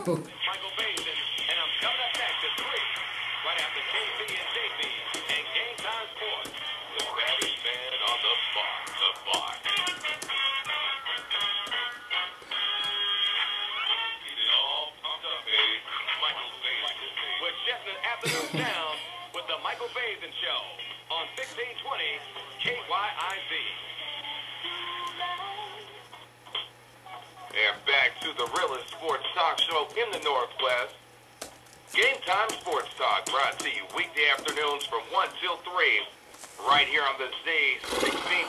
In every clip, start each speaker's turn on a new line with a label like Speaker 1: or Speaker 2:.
Speaker 1: Michael Basin, and I'm coming up next at 3, right after KP and JP, and Game Time Sports. The baddest man on the bar. The bar. Get it all pumped up, baby. Michael Basin. We're shutting the afternoon down with the Michael Basin Show on 1620 KYIZ. And back to the realest sports talk show in the Northwest. Game Time Sports Talk, brought to you weekday afternoons from 1 till 3, right here on the Z,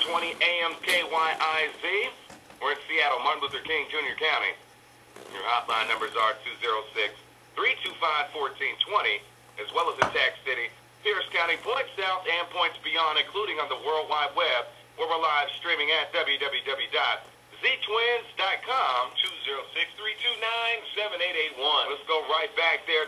Speaker 1: 1620 AM KYIZ. We're in Seattle, Martin Luther King Jr. County. Your hotline numbers are 206-325-1420, as well as in Tax City, Pierce County, points south and points beyond, including on the World Wide Web, where we're live streaming at www.ztwins.com, 206-329-7881. Let's go right back there.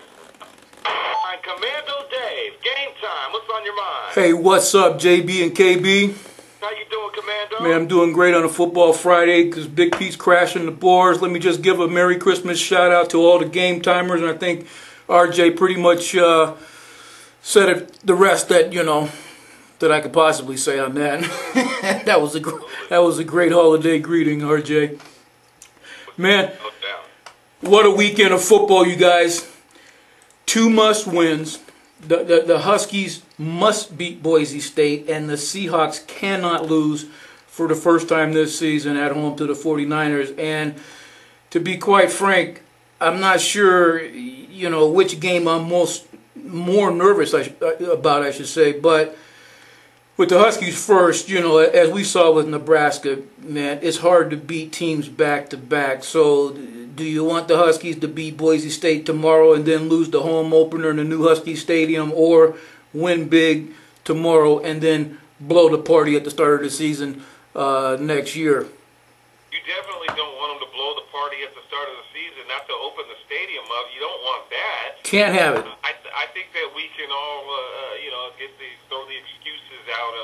Speaker 1: Commando Dave, game time. What's on your mind?
Speaker 2: Hey, what's up, JB and KB?
Speaker 1: How you doing, Commando?
Speaker 2: Man, I'm doing great on a football Friday because Big P's crashing the boards. Let me just give a Merry Christmas shout out to all the game timers, and I think RJ pretty much said it, the rest that that I could possibly say on that. that was a great holiday greeting, RJ. Man, what a weekend of football, you guys. 2 must-wins. The Huskies must beat Boise State, and the Seahawks cannot lose for the first time this season at home to the 49ers. And to be quite frank, I'm not sure, which game I'm more nervous about, I should say. But with the Huskies first, as we saw with Nebraska, man, it's hard to beat teams back-to-back. So do you want the Huskies to beat Boise State tomorrow and then lose the home opener in the new Husky Stadium, or win big tomorrow and then blow the party at the start of the season next year?
Speaker 1: You definitely don't want them to blow the party at the start of the season, not to open the stadium up. You don't want that.
Speaker 2: Can't have it.
Speaker 1: I think that we can all, throw the excuses out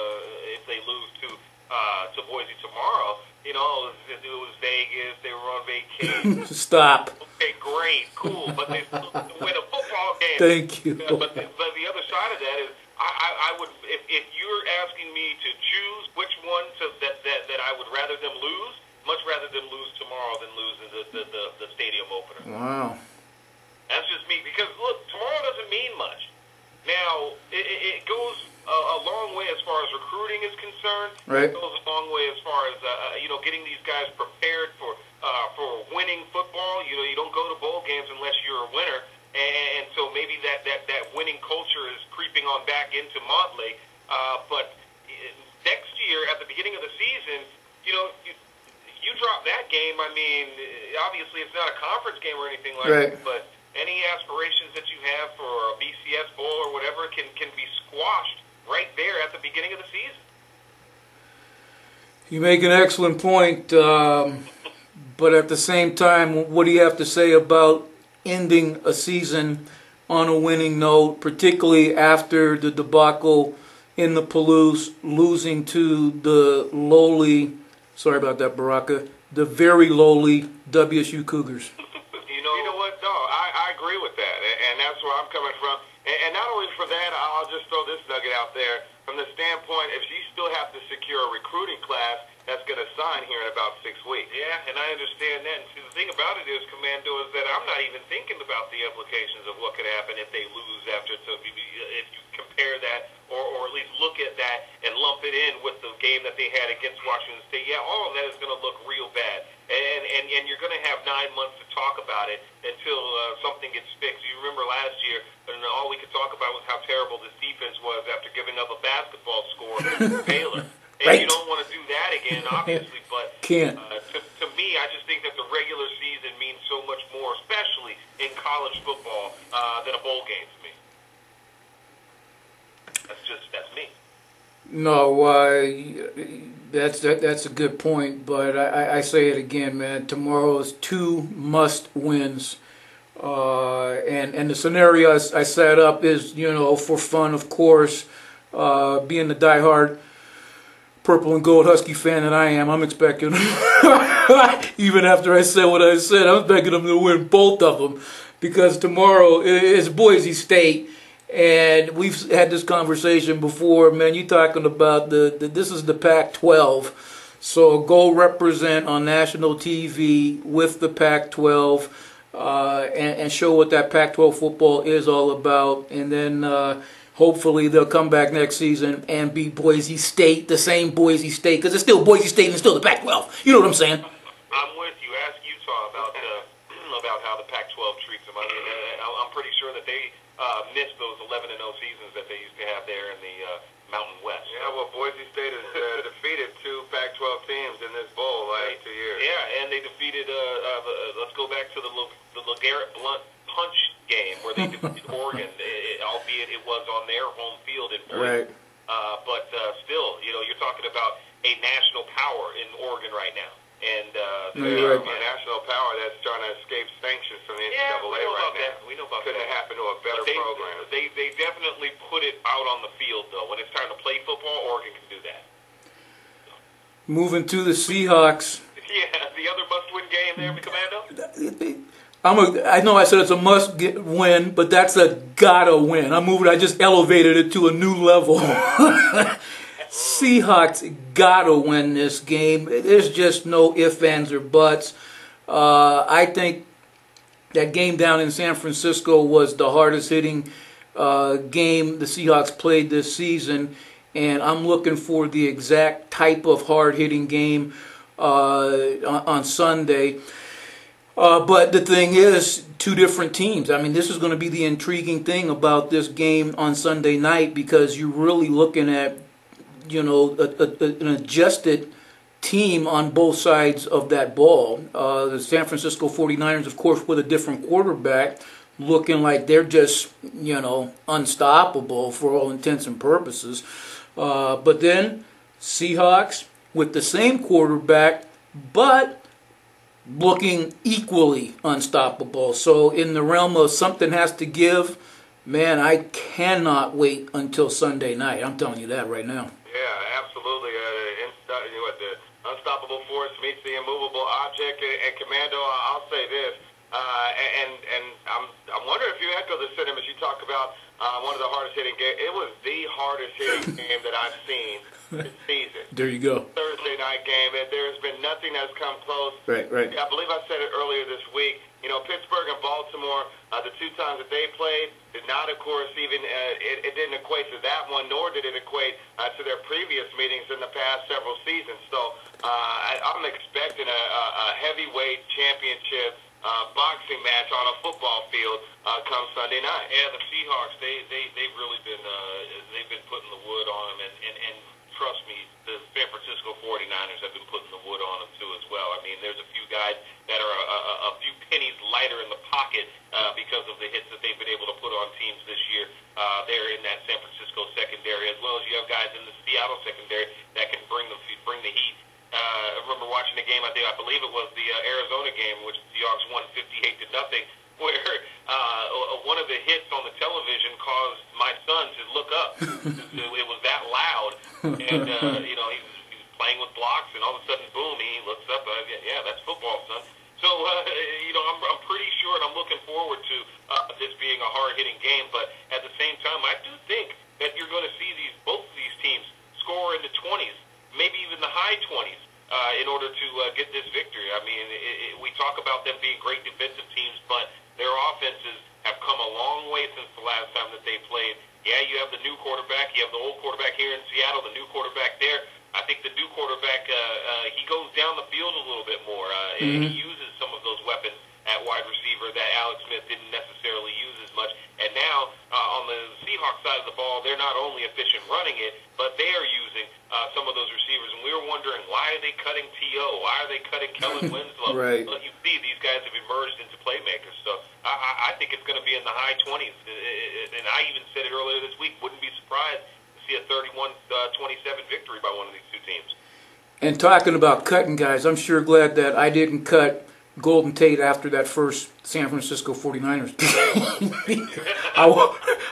Speaker 1: if they lose to Boise tomorrow. It was Vegas, they were on vacation.
Speaker 2: Stop.
Speaker 1: Okay, great, cool, but they win a football game.
Speaker 2: Thank you.
Speaker 1: But the other side of that is, I would, if you're asking me to choose which one that I would rather them lose, much rather them lose tomorrow than lose in the stadium opener.
Speaker 2: Wow.
Speaker 1: That's just me, because look, tomorrow doesn't mean much. Now, it goes a long way as far as recruiting is concerned.
Speaker 2: Right.
Speaker 1: It goes a long way as far as getting these guys prepared for winning football. You don't go to bowl games unless you're a winner, and so maybe that winning culture is creeping on back into Montlake. But next year, at the beginning of the season, you drop that game. I mean, obviously it's not a conference game or anything like
Speaker 2: right.
Speaker 1: that, but any aspirations that you have for a BCS bowl or whatever can be squashed right there at the beginning of the season.
Speaker 2: You make an excellent point, but at the same time, what do you have to say about ending a season on a winning note, particularly after the debacle in the Palouse, losing to the lowly, sorry about that, Baraka, the very lowly WSU Cougars?
Speaker 1: You know what? No, I agree with that, and that's where I'm coming from. And not only for that, I'll just throw this nugget out there. From the standpoint, if you still have to secure a recruiting class that's going to sign here in about 6 weeks. Yeah, and I understand that. And see, the thing about it is, Commando, is that I'm not even thinking about the implications of what could happen if they lose after. So if you compare that, or at least look at that and lump it in with the game that they had against Washington State, yeah, all of that is going to look real bad. And you're going to have 9 months to talk about it until something gets fixed. You remember last year, and all we could talk about was how terrible this defense was after giving up a basketball score to Baylor. And
Speaker 2: right.
Speaker 1: You don't want to do that again, obviously, but
Speaker 2: Can't.
Speaker 1: To me, I just think that the regular season means so much more, especially in college football, than a bowl game to me. That's me.
Speaker 2: No, that's a good point, but I say it again, man. Tomorrow is 2 must-wins, and the scenario I set up is, for fun, of course, being the diehard purple and gold Husky fan that I am, I'm expecting them, even after I said what I said, I'm expecting them to win both of them, because tomorrow is Boise State, and we've had this conversation before. Man, you talking about this is the Pac-12. So go represent on national TV with the Pac-12 and show what that Pac-12 football is all about. And then hopefully they'll come back next season and beat Boise State, the same Boise State, because it's still Boise State and it's still the Pac-12. You know what I'm saying?
Speaker 1: I'm with you. Ask Utah about how the Pac-12 treats them. I mean, I'm pretty sure that they missed those 11-0 seasons that they used to have there in the Mountain West.
Speaker 3: Yeah, well, Boise State has defeated 2 Pac-12 teams in this bowl last 2 years.
Speaker 1: Yeah, and they defeated, let's go back to the LeGarrette Blunt punch game where they defeated Oregon, albeit it was on their home field in Boise. Right. But still, you know, you're talking about a national power in Oregon right now. And
Speaker 3: a national power that's trying to escape sanctions from the NCAA right now.
Speaker 1: We know about
Speaker 3: Couldn't
Speaker 1: that.
Speaker 3: happen to a better program.
Speaker 1: They definitely put it out on the field, though. When it's time to play football, Oregon can do that.
Speaker 2: Moving to the Seahawks.
Speaker 1: Yeah, the other must-win game there, Commando?
Speaker 2: I know I said it's a must-win, but that's a gotta win. I just elevated it to a new level. Seahawks gotta win this game. There's just no ifs, ands, or buts. I think that game down in San Francisco was the hardest hitting game the Seahawks played this season, and I'm looking for the exact type of hard hitting game on Sunday. But the thing is, 2 different teams. I mean, this is going to be the intriguing thing about this game on Sunday night, because you're really looking at, you know, an adjusted team on both sides of that ball. The San Francisco 49ers, of course, with a different quarterback, looking like they're just, you know, unstoppable for all intents and purposes. But then Seahawks with the same quarterback, but looking equally unstoppable. So in the realm of something has to give, man, I cannot wait until Sunday night. I'm telling you that right now.
Speaker 3: Yeah, absolutely. The unstoppable force meets the immovable object. And Commando, I'll say this, and I'm wondering if you echo the sentiment you talk about one of the hardest hitting games. It was the hardest hitting game that I've seen this season.
Speaker 2: There you go.
Speaker 3: Thursday night game. There's been nothing that's come close.
Speaker 2: Right.
Speaker 3: I believe I said it earlier this week. You know, Pittsburgh and Baltimore, the 2 times that they played, did not, of course, even it didn't equate to that one, nor did it equate to their previous meetings in the past several seasons. So I'm expecting a heavyweight championship boxing match on a football field come Sunday night.
Speaker 1: Yeah, the Seahawks, they've really been they've been putting the wood on them, and trust me, the San Francisco 49ers have been putting the wood on them too as well. I mean, there's a few guys that are a few pennies lighter in the pocket because of the hits that they've been able to put on teams this year. They're in that San Francisco secondary, as well as you have guys in the Seattle secondary that can bring the heat. I remember watching the game. I believe it was the Arizona game, which the Seahawks won 58-0, where one of the hits on the television caused my son to look up. It was that loud, and you know, he was playing with blocks, and all of a sudden, boom, he looks up. Yeah, that's football, son. So you know, I'm pretty sure, and I'm looking forward to this being a hard-hitting game. But at the same time, I do think that you're going to see both of these teams score in the 20s, maybe even the high 20s. In order to get this victory. I mean, we talk about them being great defensive teams, but their offenses have come a long way since the last time that they played. Yeah, you have the new quarterback. You have the old quarterback here in Seattle, the new quarterback there. I think the new quarterback, he goes down the field a little bit more. He uses some of those weapons at wide receiver that Alex Smith didn't necessarily use as much. And now, on the Seahawks side of the ball, they're not only efficient running it, but they are using some of those receivers. And we were wondering, why are they cutting T.O.? Why are they cutting Kellen Winslow?
Speaker 2: Right.
Speaker 1: Well, you see, these guys have emerged into playmakers. So I think it's going to be in the high 20s. And I even said it earlier this week, wouldn't be surprised to see a 31-27 victory by one of these 2 teams.
Speaker 2: And talking about cutting guys, I'm sure glad that I didn't cut Golden Tate after that first San Francisco 49ers game.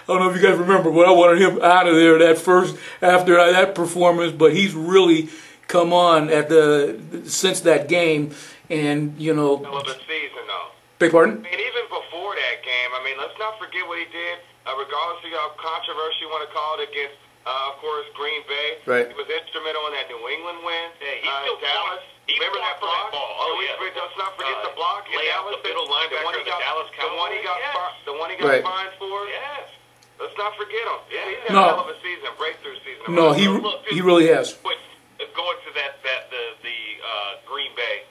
Speaker 2: don't know if you guys remember, but I wanted him out of there after that performance. But he's really come on since that game, and
Speaker 1: Hell of a season, though.
Speaker 2: Beg pardon?
Speaker 1: I mean, even before that game, I mean, let's not forget what he did. Regardless of how controversial you want to call it against, of course, Green Bay.
Speaker 2: Right.
Speaker 1: He was instrumental in that New England win.
Speaker 3: Yeah, he still
Speaker 1: Dallas. Remember that block?
Speaker 3: Oh, yeah.
Speaker 1: Let's not forget the block.
Speaker 3: Lay out the middle linebacker of the Dallas Cowboys.
Speaker 1: The one he got
Speaker 2: Right.
Speaker 1: fined for.
Speaker 3: Yes.
Speaker 1: Let's not forget him.
Speaker 3: Yeah.
Speaker 1: He's had a hell of a season, a breakthrough season.
Speaker 2: No, he really has.
Speaker 3: But going to the Green Bay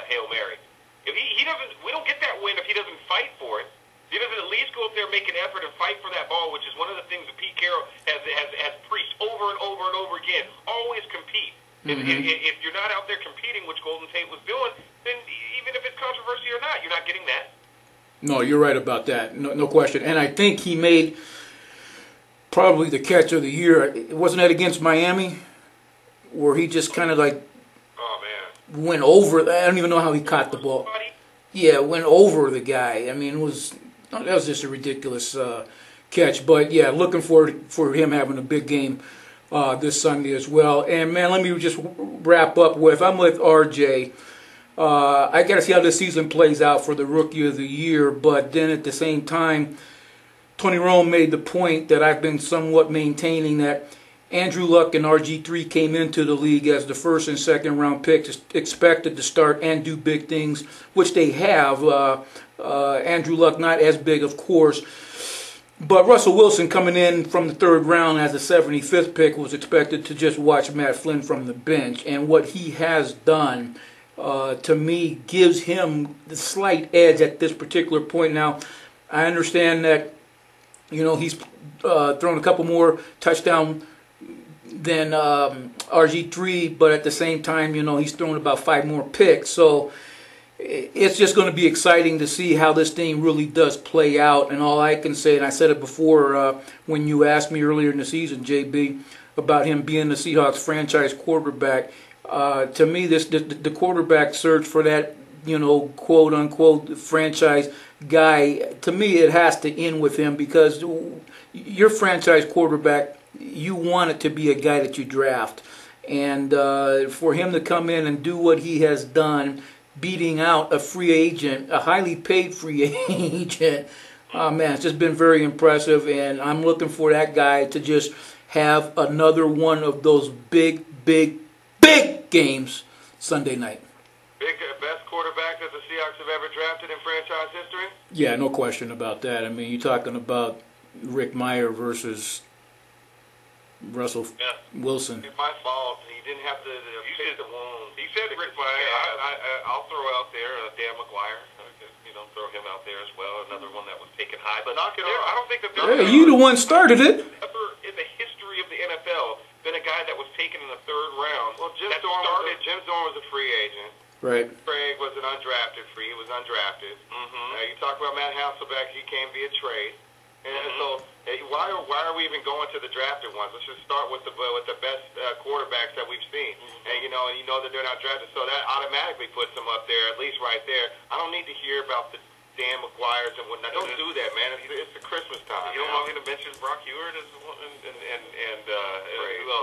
Speaker 3: Hail Mary, if he doesn't, we don't get that win if he doesn't fight for it. He doesn't at least go up there, make an effort, and fight for that ball, which is one of the things that Pete Carroll has preached over and over and over again. Always compete. If you're not out there competing, which Golden Tate was doing, then even if it's controversy or not, you're not getting that.
Speaker 2: No, you're right about that. No question. And I think he made probably the catch of the year. Wasn't that against Miami, where he just kind of like went over? I don't even know how he caught the ball. Yeah, went over the guy. I mean, that was just a ridiculous catch. But yeah, looking forward for him having a big game this Sunday as well. And man, let me just wrap up I'm with RJ. I got to see how this season plays out for the Rookie of the Year. But then at the same time, Tony Rome made the point that I've been somewhat maintaining, that Andrew Luck and RG3 came into the league as the first and second round picks, expected to start and do big things, which they have. Andrew Luck not as big, of course. But Russell Wilson coming in from the third round as the 75th pick was expected to just watch Matt Flynn from the bench. And what he has done, to me, gives him the slight edge at this particular point. Now, I understand that, he's thrown a couple more touchdowns than RG3, but at the same time, he's thrown about 5 more picks. So it's just going to be exciting to see how this thing really does play out. And all I can say, and I said it before when you asked me earlier in the season, JB, about him being the Seahawks franchise quarterback, to me, the quarterback search for that, quote unquote franchise guy, to me, it has to end with him, because your franchise quarterback, you want it to be a guy that you draft. And for him to come in and do what he has done, beating out a free agent, a highly paid free agent, man, it's just been very impressive. And I'm looking for that guy to just have another one of those big games Sunday night.
Speaker 1: Best quarterback that the Seahawks have ever drafted in franchise history?
Speaker 2: Yeah, no question about that. I mean, you're talking about Rick Meyer versus Russell Wilson.
Speaker 1: It's my fault. He didn't have to pick the wound.
Speaker 3: He said Rick Meyer. I'll throw out there Dan McGuire. Throw him out there as well. Another one that was taken high. But knock it off. I don't think that
Speaker 2: there's you the one started it.
Speaker 3: Ever in the history of the NFL been a guy that was taken in the third round.
Speaker 1: Well, Jim Zorn was a free agent.
Speaker 2: Right.
Speaker 1: Craig was an undrafted free. He was undrafted. You talk about Matt Hasselbeck. He came via trade. And so, why are we even going to the drafted ones? Let's just start with the best quarterbacks that we've seen. And you know that they're not drafted, so that automatically puts them up there, at least right there. I don't need to hear about the Dan McGuires and whatnot. Don't do that, man. It's the Christmas time.
Speaker 3: You don't want me to mention Brock Heward and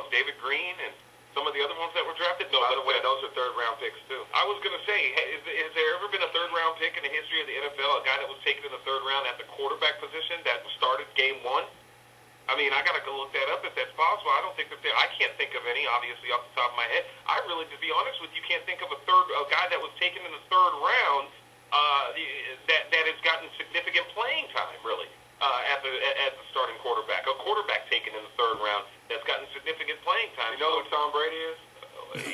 Speaker 3: David Green and some of the other ones that were drafted? No,
Speaker 1: by the way, those are third-round picks, too.
Speaker 3: I was going to say, has there ever been a third-round pick in the history of the NFL, a guy that was taken in the third round at the quarterback position that started game one? I mean, I got to go look that up if that's possible. I don't think that I can't think of any, obviously, off the top of my head. I really, to be honest with you, can't think of a guy that was taken in the third round that has gotten significant playing time, really, as the starting quarterback. A quarterback taken in the third round that's gotten significant playing time.
Speaker 1: You know who Tom Brady is?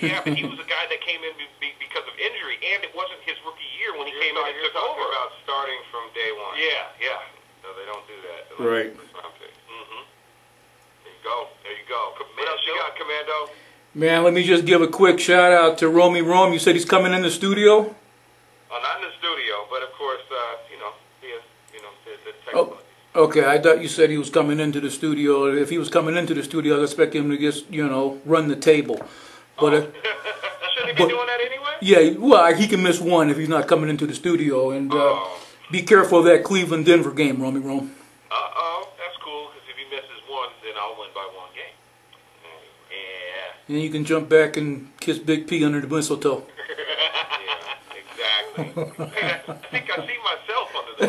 Speaker 3: Yeah, but he was a guy that came in because of injury, and it wasn't his rookie year when he came in and took over.
Speaker 1: You're talking about starting from day one.
Speaker 3: Yeah.
Speaker 1: No, they don't do that.
Speaker 2: Right.
Speaker 1: There you go. What else you got, Commando?
Speaker 2: Man, let me just give a quick shout out to Romy Rome. You said he's coming in the studio?
Speaker 1: Not in the studio, but of course, the technical.
Speaker 2: Okay, I thought you said he was coming into the studio. If he was coming into the studio, I'd expect him to just, run the table. But
Speaker 1: shouldn't he be doing that anyway?
Speaker 2: Yeah, well, he can miss one if he's not coming into the studio. And be careful of that Cleveland-Denver game, Romy Rome.
Speaker 3: That's cool.
Speaker 2: And then you can jump back and kiss Big P under the mistletoe.
Speaker 1: Yeah, exactly. I think I see myself under the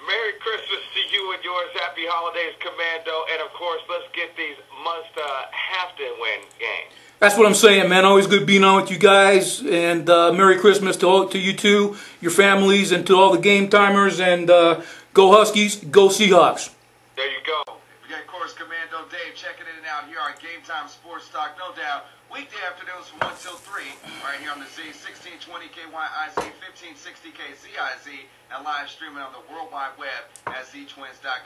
Speaker 1: Merry Christmas to you and yours. Happy holidays, Commando. And, of course, let's get these must-have-to-win games.
Speaker 2: That's what I'm saying, man. Always good being on with you guys. And Merry Christmas to you two, your families, and to all the game timers. And go Huskies, go Seahawks.
Speaker 1: There you go.
Speaker 3: We got, of course, Commando Dave checking in and out here on Game Time Sports Talk, no doubt. Weekday afternoons from 1 till 3, right here on the Z, 1620 KYIZ, 1560 KZIZ, and live streaming on the World Wide Web at ztwins.com.